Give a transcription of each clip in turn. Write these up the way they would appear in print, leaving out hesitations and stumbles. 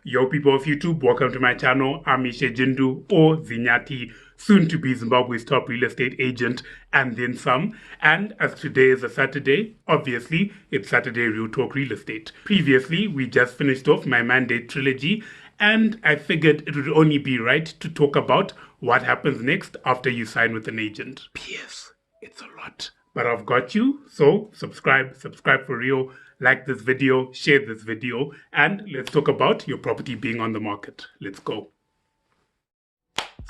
Yo people of YouTube, welcome to my channel. I'm Ishe Jindu or Zinyati, soon to be Zimbabwe's top real estate agent and then some. And as today is a Saturday, obviously it's Saturday Real Talk Real Estate. Previously, we just finished off my mandate trilogy and I figured it would only be right to talk about what happens next after you sign with an agent. P.S. It's a lot, but I've got you, so subscribe for real. Like this video, share this video, and let's talk about your property being on the market. Let's go.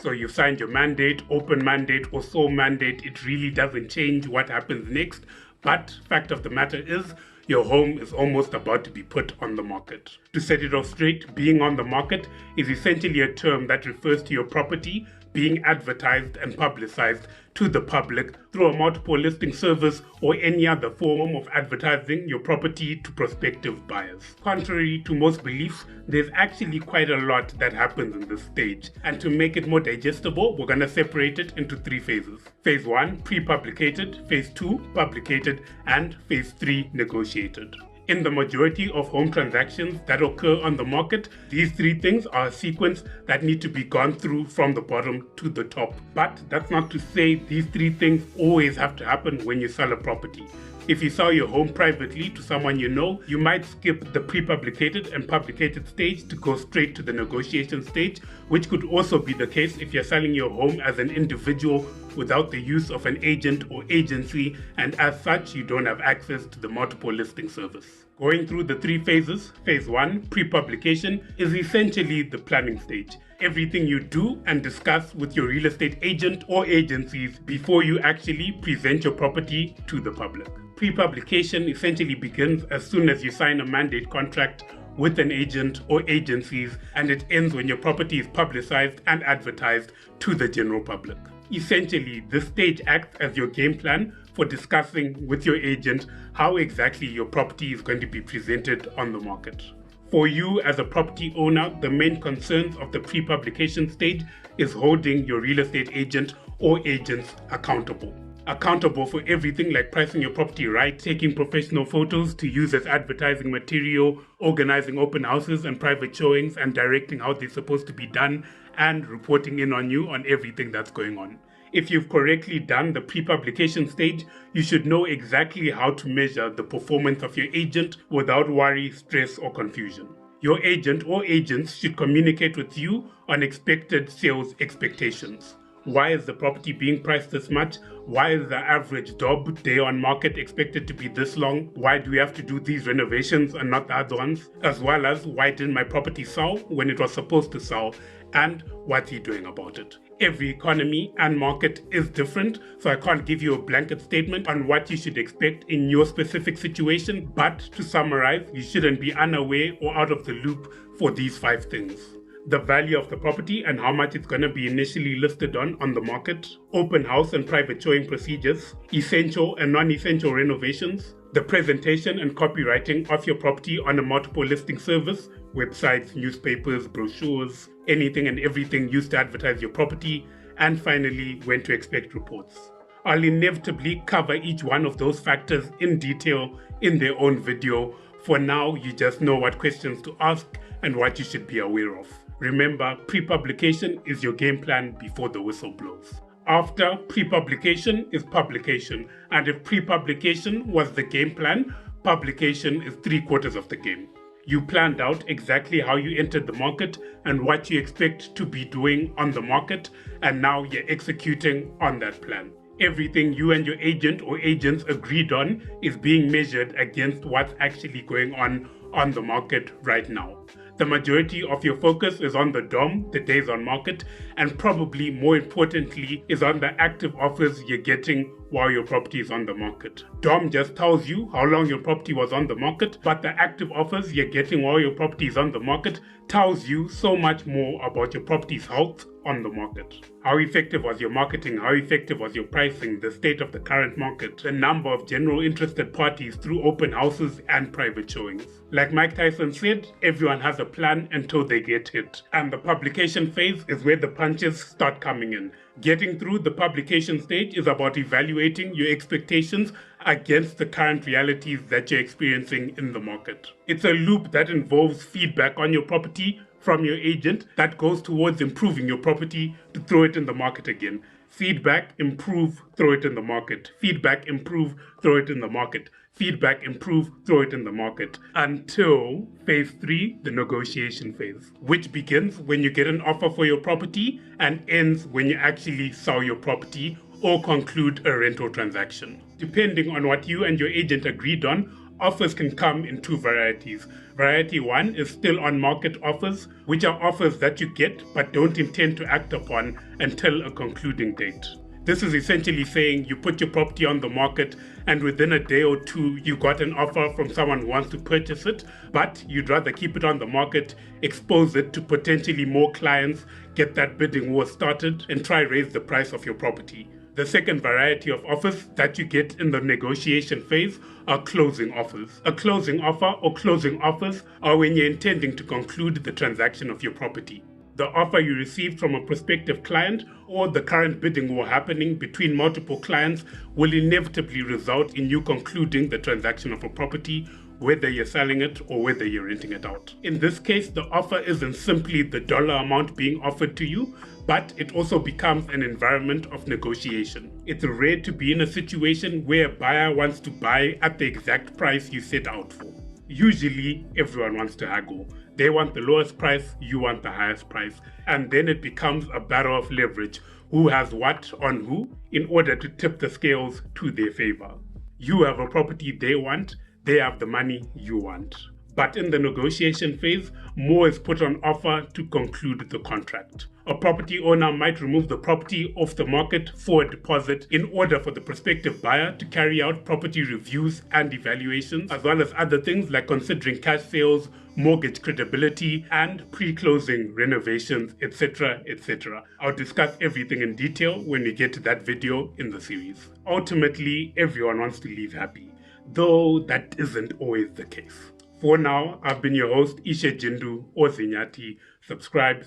So you've signed your mandate, open mandate or sole mandate. It really doesn't change what happens next, but fact of the matter is your home is almost about to be put on the market. To set it off straight, being on the market is essentially a term that refers to your property being advertised and publicized to the public through a multiple listing service or any other form of advertising your property to prospective buyers. Contrary to most beliefs, there's actually quite a lot that happens in this stage. And to make it more digestible, we're going to separate it into three phases. Phase 1, pre-publicated, phase 2, publicated, and phase 3, negotiated. In the majority of home transactions that occur on the market, these three things are a sequence that need to be gone through from the bottom to the top. But that's not to say these three things always have to happen when you sell a property. If you sell your home privately to someone you know, you might skip the pre-publicated and publicated stage to go straight to the negotiation stage, which could also be the case if you're selling your home as an individual without the use of an agent or agency, and as such, you don't have access to the multiple listing service. Going through the three phases, phase 1, pre-publication, is essentially the planning stage. Everything you do and discuss with your real estate agent or agencies before you actually present your property to the public. Pre-publication essentially begins as soon as you sign a mandate contract with an agent or agencies, and it ends when your property is publicized and advertised to the general public. Essentially, this stage acts as your game plan for discussing with your agent how exactly your property is going to be presented on the market. For you as a property owner, the main concerns of the pre-publication stage is holding your real estate agent or agents accountable. Accountable for everything like pricing your property right, taking professional photos to use as advertising material, organizing open houses and private showings and directing how they're supposed to be done, and reporting in on you on everything that's going on. If you've correctly done the pre-publication stage, you should know exactly how to measure the performance of your agent without worry, stress, or confusion. Your agent or agents should communicate with you on expected sales expectations. Why is the property being priced this much? Why is the average DOB, day on market, expected to be this long? Why do we have to do these renovations and not the other ones? As well as, why didn't my property sell when it was supposed to sell? And what's he doing about it? Every economy and market is different, so I can't give you a blanket statement on what you should expect in your specific situation, but to summarize, you shouldn't be unaware or out of the loop for these 5 things. The value of the property and how much it's going to be initially listed on the market, open house and private showing procedures, essential and non-essential renovations, the presentation and copywriting of your property on a multiple listing service, websites, newspapers, brochures, anything and everything used to advertise your property, and finally, when to expect reports. I'll inevitably cover each one of those factors in detail in their own video. For now, you just know what questions to ask and what you should be aware of. Remember, pre-publication is your game plan before the whistle blows. After pre-publication is publication, and if pre-publication was the game plan, publication is 3/4 of the game. You planned out exactly how you entered the market and what you expect to be doing on the market, and now you're executing on that plan. Everything you and your agent or agents agreed on is being measured against what's actually going on the market right now. The majority of your focus is on the DOM, the days on market, and probably more importantly is on the active offers you're getting while your property is on the market. DOM just tells you how long your property was on the market, but the active offers you're getting while your property is on the market tells you so much more about your property's health on the market. How effective was your marketing? How effective was your pricing? The state of the current market? The number of general interested parties through open houses and private showings. Like Mike Tyson said, everyone has a plan until they get hit. And the publication phase is where the punches start coming in. Getting through the publication stage is about evaluating your expectations against the current realities that you're experiencing in the market. It's a loop that involves feedback on your property from your agent that goes towards improving your property to throw it in the market again. Feedback, improve, throw it in the market. Feedback, improve, throw it in the market. Feedback, improve, throw it in the market. Until phase 3, the negotiation phase, which begins when you get an offer for your property and ends when you actually sell your property or conclude a rental transaction. Depending on what you and your agent agreed on, offers can come in 2 varieties. Variety 1 is still on market offers, which are offers that you get but don't intend to act upon until a concluding date. This is essentially saying you put your property on the market and within a day or 2 you got an offer from someone who wants to purchase it, but you'd rather keep it on the market, expose it to potentially more clients, get that bidding war started, and try raise the price of your property. The second variety of offers that you get in the negotiation phase are closing offers. A closing offer or closing offers are when you're intending to conclude the transaction of your property. The offer you received from a prospective client or the current bidding war happening between multiple clients will inevitably result in you concluding the transaction of a property, whether you're selling it or whether you're renting it out. In this case, the offer isn't simply the dollar amount being offered to you, but it also becomes an environment of negotiation. It's rare to be in a situation where a buyer wants to buy at the exact price you set out for. Usually, everyone wants to haggle. They want the lowest price, you want the highest price, and then it becomes a battle of leverage. Who has what on who in order to tip the scales to their favor. You have a property they want, they have the money you want. But in the negotiation phase, more is put on offer to conclude the contract. A property owner might remove the property off the market for a deposit in order for the prospective buyer to carry out property reviews and evaluations, as well as other things like considering cash sales, mortgage credibility, and pre-closing renovations, etc., etc. I'll discuss everything in detail when we get to that video in the series. Ultimately, everyone wants to leave happy, though that isn't always the case. For now, I've been your host, Ishe Jindu or Zinyati. Subscribe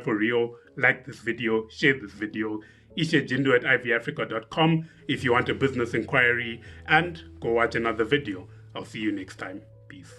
for real, like this video, share this video. Ishe Jindu at ivafrica.com if you want a business inquiry, and go watch another video. I'll see you next time. Peace.